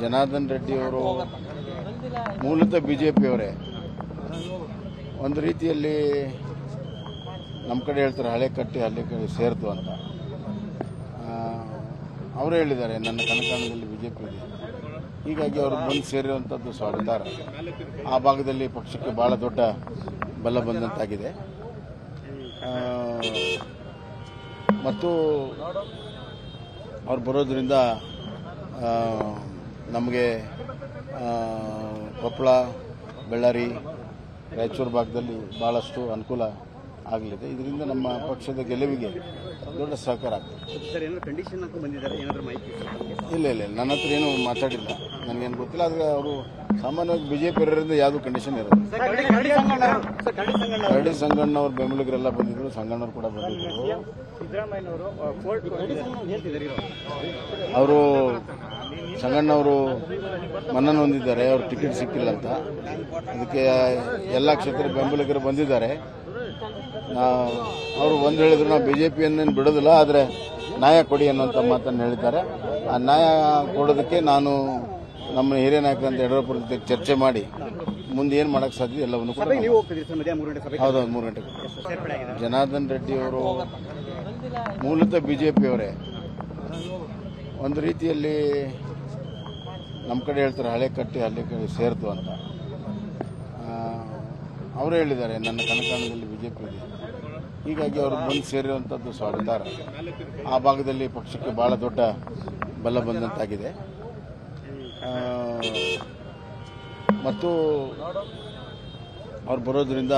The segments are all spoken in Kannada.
ಜನಾರ್ದನ್ ರೆಡ್ಡಿ ಅವರು ಮೂಲತಃ ಬಿಜೆಪಿಯವರೇ. ಒಂದು ರೀತಿಯಲ್ಲಿ ನಮ್ಮ ಕಡೆ ಹೇಳ್ತಾರೆ ಹಳೆ ಕಟ್ಟಿ ಹಳ್ಳಿ ಕಡೆ ಸೇರ್ತು ಅಂತ. ಅವರು ಹೇಳಿದ್ದಾರೆ ನನ್ನ ಕನಕಾಣದಲ್ಲಿ ಬಿಜೆಪಿ ಇದೆ, ಹೀಗಾಗಿ ಅವರು ಬಂದು ಸೇರಿರುವಂಥದ್ದು ಸ್ವಾಗತಾರ್ಹ. ಆ ಭಾಗದಲ್ಲಿ ಪಕ್ಷಕ್ಕೆ ಬಹಳ ದೊಡ್ಡ ಬಲ ಬಂದಂತಾಗಿದೆ. ಮತ್ತು ಅವ್ರು ಬರೋದ್ರಿಂದ ನಮಗೆ ಕೊಪ್ಪಳ, ಬಳ್ಳಾರಿ, ರಾಯಚೂರು ಭಾಗದಲ್ಲಿ ಭಾಳಷ್ಟು ಅನುಕೂಲ ಆಗಲಿದೆ. ಇದರಿಂದ ನಮ್ಮ ಪಕ್ಷದ ಗೆಲುವಿಗೆ ದೊಡ್ಡ ಸಹಕಾರ ಆಗ್ತದೆ. ಇಲ್ಲ ನನ್ನ ಹತ್ರ ಏನು ಮಾತಾಡಿಲ್ಲ, ನನಗೇನು ಗೊತ್ತಿಲ್ಲ. ಆದರೆ ಅವರು ಸಾಮಾನ್ಯವಾಗಿ ಬಿಜೆಪಿ ಅವರಿಂದ ಯಾವುದೂ ಕಂಡೀಷನ್ ಇರೋದು. ಕರಡಿ ಸಂಗಣ್ಣವ್ರ ಬೆಂಬಲಿಗರೆಲ್ಲ ಬಂದಿದ್ರು, ಸಂಗಣ್ಣವ್ರು ಕೂಡ ಬಂದಿದ್ದರು. ಅವರು ಸಂಗಣ್ಣವರು ಮನ್ನಣೆ ಹೊಂದಿದ್ದಾರೆ, ಅವ್ರು ಟಿಕೆಟ್ ಸಿಕ್ಕಿಲ್ಲ ಅಂತ. ಅದಕ್ಕೆ ಎಲ್ಲ ಕ್ಷೇತ್ರದ ಬೆಂಬಲಿಗರು ಬಂದಿದ್ದಾರೆ. ಅವರು ಒಂದು ಹೇಳಿದ್ರು, ನಾವು ಬಿಜೆಪಿಯನ್ನೇನು ಬಿಡೋದಿಲ್ಲ, ಆದರೆ ನ್ಯಾಯ ಕೊಡಿ ಅನ್ನೋಂಥ ಮಾತನ್ನು ಹೇಳಿದ್ದಾರೆ. ಆ ನ್ಯಾಯ ಕೊಡೋದಕ್ಕೆ ನಾನು ನಮ್ಮ ಹಿರಿಯ ನಾಯಕರಂತ ಯಡಿಯೂರಪ್ಪರ ಜೊತೆ ಚರ್ಚೆ ಮಾಡಿ ಮುಂದೆ ಏನು ಮಾಡೋಕ್ಕೆ ಸಾಧ್ಯ ಎಲ್ಲವನ್ನು ಕೂಡ. ಹೌದು, 3 ಗಂಟೆಗೆ. ಜನಾರ್ದನ್ ರೆಡ್ಡಿ ಅವರು ಮೂಲತಃ ಬಿಜೆಪಿಯವರೇ. ಒಂದು ರೀತಿಯಲ್ಲಿ ನಮ್ಮ ಕಡೆ ಹೇಳ್ತಾರೆ ಹಳೆ ಕಟ್ಟಿ ಹಳ್ಳಿ ಕಡೆ ಸೇರ್ತು ಅಂತ. ಅವರು ಹೇಳಿದ್ದಾರೆ ನನ್ನ ಕನಕಾಣದಲ್ಲಿ ಬಿಜೆಪಿ ಇದೆ, ಹೀಗಾಗಿ ಅವರು ಬಂದು ಸೇರಿರುವಂಥದ್ದು ಸ್ವಾಗತಾರ್ಹ. ಆ ಭಾಗದಲ್ಲಿ ಪಕ್ಷಕ್ಕೆ ಬಹಳ ದೊಡ್ಡ ಬಲ ಬಂದಂತಾಗಿದೆ. ಮತ್ತು ಅವ್ರು ಬರೋದ್ರಿಂದ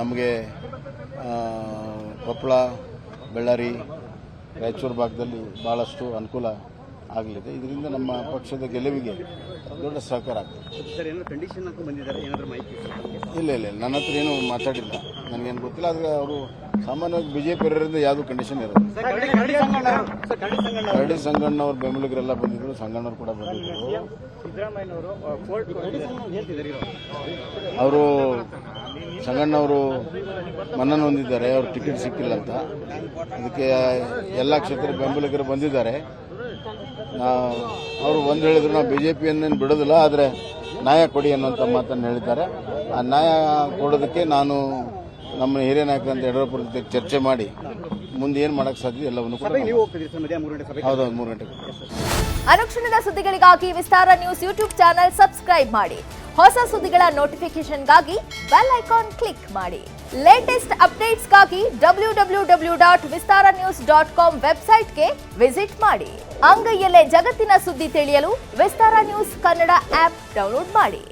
ನಮಗೆ ಕೊಪ್ಪಳ, ಬಳ್ಳಾರಿ, ರಾಯಚೂರು ಭಾಗದಲ್ಲಿ ಭಾಳಷ್ಟು ಅನುಕೂಲ ಆಗಲಿದೆ. ಇದರಿಂದ ನಮ್ಮ ಪಕ್ಷದ ಗೆಲುವಿಗೆ ದೊಡ್ಡ ಸಹಕಾರ ಆಗ್ತದೆ. ಇಲ್ಲ ನನ್ನ ಹತ್ರ ಏನು ಮಾತಾಡಿಲ್ಲ, ನನಗೇನು ಗೊತ್ತಿಲ್ಲ. ಆದರೆ ಅವರು ಸಾಮಾನ್ಯವಾಗಿ ಬಿಜೆಪಿ ಅವರಿಂದ ಯಾವುದೂ ಕಂಡೀಷನ್ ಇರೋದು. ಕರಡಿ ಸಂಗಣ್ಣವ್ರ ಬೆಂಬಲಿಗರೆಲ್ಲ ಬಂದಿದ್ರು, ಸಂಗಣ್ಣವ್ರು ಕೂಡ ಬಂದಿದ್ದರು. ಅವರು ಸಂಗಣ್ಣವರು ಮನ್ನಣೆ ಹೊಂದಿದ್ದಾರೆ, ಅವ್ರು ಟಿಕೆಟ್ ಸಿಕ್ಕಿಲ್ಲ ಅಂತ. ಅದಕ್ಕೆ ಎಲ್ಲ ಕ್ಷೇತ್ರದ ಬೆಂಬಲಿಗರು ಬಂದಿದ್ದಾರೆ. ಅವರು ಒಂದು ಹೇಳಿದ್ರು, ನಾವು ಬಿಜೆಪಿಯನ್ನೇನು ಬಿಡೋದಿಲ್ಲ, ಆದರೆ ನ್ಯಾಯ ಕೊಡಿ ಅನ್ನೋಂಥ ಮಾತನ್ನು ಹೇಳಿದ್ದಾರೆ. ಆ ನ್ಯಾಯ ಕೊಡೋದಕ್ಕೆ ನಾನು ನಮ್ಮ ಹಿರಿಯ ನಾಯಕರಂತ ಯಡಿಯೂರಪ್ಪರ ಜೊತೆ ಚರ್ಚೆ ಮಾಡಿ ಮುಂದೆ ಏನು ಮಾಡೋಕ್ಕೆ ಸಾಧ್ಯ ಎಲ್ಲವನ್ನು ಕೂಡ. ಹೌದು, 3 ಗಂಟೆಗೆ. ಅನುಕ್ಷಣದ ಸುದ್ದಿಗಳಿಗಾಗಿ ವಿಸ್ತಾರ ನ್ಯೂಸ್ ಯೂಟ್ಯೂಬ್ ಚಾನೆಲ್ ಸಬ್ಸ್ಕ್ರೈಬ್ ಮಾಡಿ. ಹೊಸ ಸುದ್ದಿಗಳ ನೋಟಿಫಿಕೇಶನ್ಗಾಗಿ ಬೆಲ್ ಐಕಾನ್ ಕ್ಲಿಕ್ ಮಾಡಿ. ಲೇಟೆಸ್ಟ್ ಅಪ್ಡೇಟ್ಸ್ಗಾಗಿ www.vistaranews.com ವೆಬ್ಸೈಟ್ಗೆ ವಿಸಿಟ್ ಮಾಡಿ. ಅಂಗೈಯಲ್ಲೇ ಜಗತ್ತಿನ ಸುದ್ದಿ ತಿಳಿಯಲು ವಿಸ್ತಾರ ನ್ಯೂಸ್ ಕನ್ನಡ ಆಪ್ ಡೌನ್ಲೋಡ್ ಮಾಡಿ.